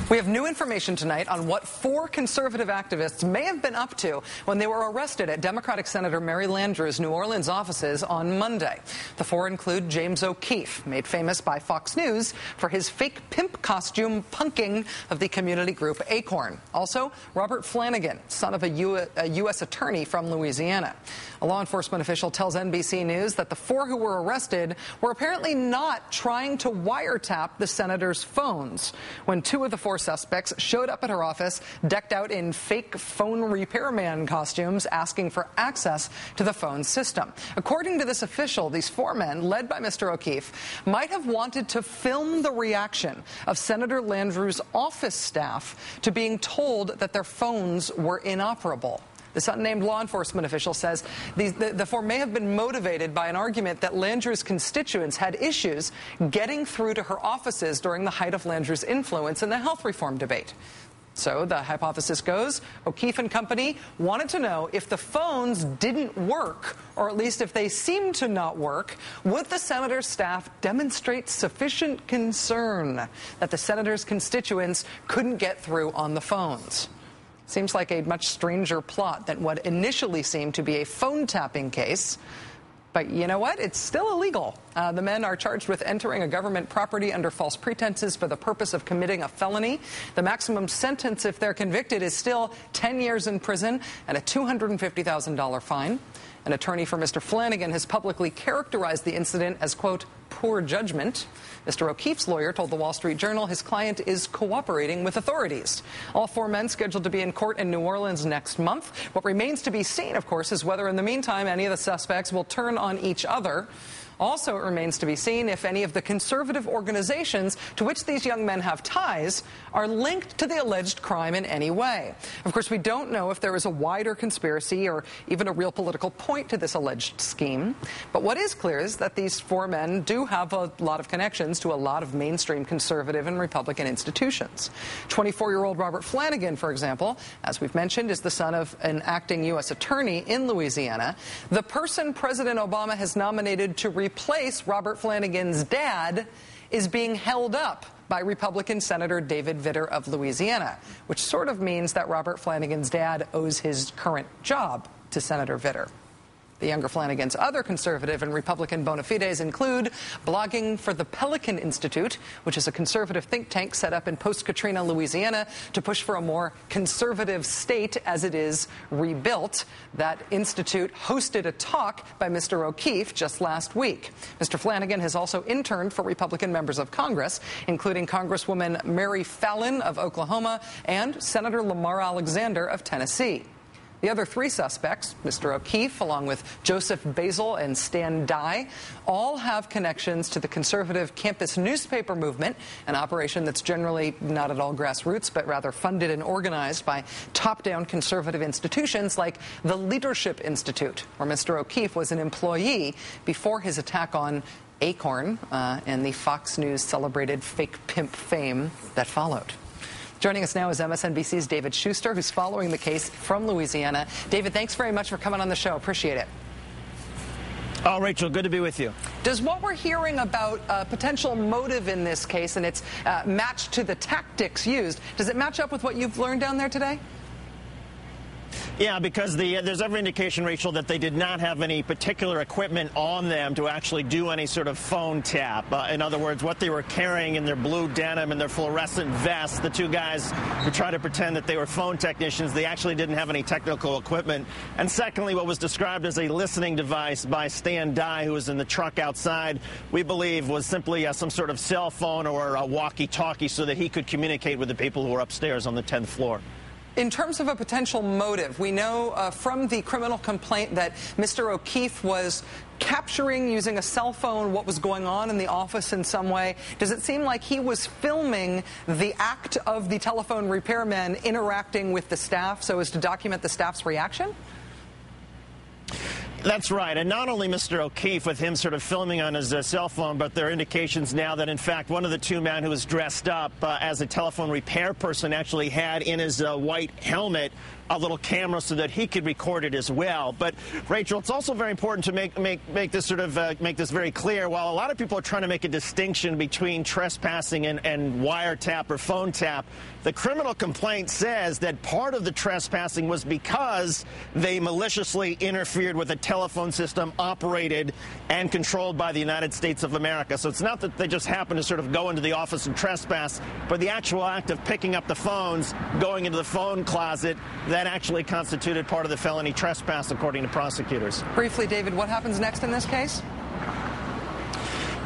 We have new information tonight on what 4 conservative activists may have been up to when they were arrested at Democratic Senator Mary Landrieu's New Orleans offices on Monday. The 4 include James O'Keefe, made famous by Fox News for his fake pimp costume punking of the community group Acorn. Also, Robert Flanagan, son of a U.S. attorney from Louisiana. A law enforcement official tells NBC News that the 4 who were arrested were apparently not trying to wiretap the senator's phones when 2 of the 4 suspects showed up at her office decked out in fake phone repairman costumes, asking for access to the phone system. According to this official, these 4 men, led by Mr. O'Keefe, might have wanted to film the reaction of Senator Landrieu's office staff to being told that their phones were inoperable. This unnamed law enforcement official says the 4 may have been motivated by an argument that Landrieu's constituents had issues getting through to her offices during the height of Landrieu's influence in the health reform debate. So the hypothesis goes, O'Keefe and company wanted to know if the phones didn't work, or at least if they seemed to not work, would the senator's staff demonstrate sufficient concern that the senator's constituents couldn't get through on the phones? Seems like a much stranger plot than what initially seemed to be a phone tapping case. But you know what? It's still illegal. The men are charged with entering a government property under false pretenses for the purpose of committing a felony. The maximum sentence, if they're convicted, is still 10 years in prison and a $250,000 fine. An attorney for Mr. Flanagan has publicly characterized the incident as, quote, poor judgment. Mr. O'Keefe's lawyer told the Wall Street Journal his client is cooperating with authorities. All 4 men scheduled to be in court in New Orleans next month. What remains to be seen, of course, is whether in the meantime any of the suspects will turn on each other. Also, it remains to be seen if any of the conservative organizations to which these young men have ties are linked to the alleged crime in any way. Of course, we don't know if there is a wider conspiracy or even a real political point to this alleged scheme. But what is clear is that these 4 men do have a lot of connections to a lot of mainstream conservative and Republican institutions. 24-year-old Robert Flanagan, for example, as we've mentioned, is the son of an acting U.S. attorney in Louisiana. The person President Obama has nominated to replace Robert Flanagan's dad is being held up by Republican Senator David Vitter of Louisiana, which sort of means that Robert Flanagan's dad owes his current job to Senator Vitter. The younger Flanagan's other conservative and Republican bona fides include blogging for the Pelican Institute, which is a conservative think tank set up in post-Katrina Louisiana to push for a more conservative state as it is rebuilt. That institute hosted a talk by Mr. O'Keefe just last week. Mr. Flanagan has also interned for Republican members of Congress, including Congresswoman Mary Fallin of Oklahoma and Senator Lamar Alexander of Tennessee. The other 3 suspects, Mr. O'Keefe, along with Joseph Basil and Stan Dye, all have connections to the conservative campus newspaper movement, an operation that's generally not at all grassroots, but rather funded and organized by top-down conservative institutions like the Leadership Institute, where Mr. O'Keefe was an employee before his attack on Acorn and the Fox News celebrated fake pimp fame that followed. Joining us now is MSNBC's David Schuster, who's following the case from Louisiana. David, thanks very much for coming on the show. Appreciate it. Oh, Rachel, good to be with you. Does what we're hearing about potential motive in this case and its match to the tactics used, does it match up with what you've learned down there today? Yeah, because there's every indication, Rachel, that they did not have any particular equipment on them to actually do any sort of phone tap. In other words, what they were carrying in their blue denim and their fluorescent vests, the 2 guys who tried to pretend that they were phone technicians, they actually didn't have any technical equipment. And secondly, what was described as a listening device by Stan Dye, who was in the truck outside, we believe was simply some sort of cell phone or a walkie-talkie so that he could communicate with the people who were upstairs on the 10th floor. In terms of a potential motive, we know from the criminal complaint that Mr. O'Keefe was capturing, using a cell phone, what was going on in the office in some way. Does it seem like he was filming the act of the telephone repairman interacting with the staff so as to document the staff's reaction? That's right. And not only Mr. O'Keefe with him sort of filming on his cell phone, but there are indications now that, in fact, one of the two men who was dressed up as a telephone repair person actually had in his white helmet a little camera so that he could record it as well. But, Rachel, it's also very important to make this sort of make this very clear. While a lot of people are trying to make a distinction between trespassing and wiretap or phone tap, the criminal complaint says that part of the trespassing was because they maliciously interfered with a telephone system operated and controlled by the United States of America. So it's not that they just happened to sort of go into the office and trespass, but the actual act of picking up the phones, going into the phone closet, that actually constituted part of the felony trespass, according to prosecutors. Briefly, David, what happens next in this case?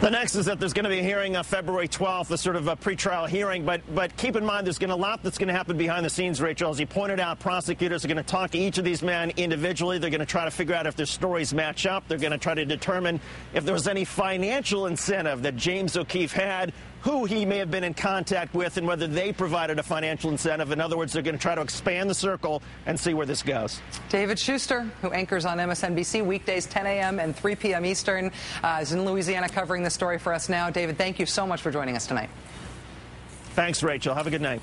The next is that there's going to be a hearing on February 12th, a sort of a pretrial hearing. But keep in mind, there's going to be a lot that's going to happen behind the scenes, Rachel. As you pointed out, prosecutors are going to talk to each of these men individually. They're going to try to figure out if their stories match up. They're going to try to determine if there was any financial incentive that James O'Keefe had, who he may have been in contact with, and whether they provided a financial incentive. In other words, they're going to try to expand the circle and see where this goes. David Schuster, who anchors on MSNBC weekdays 10 a.m. and 3 p.m. Eastern, is in Louisiana covering this story for us now. David, thank you so much for joining us tonight. Thanks, Rachel. Have a good night.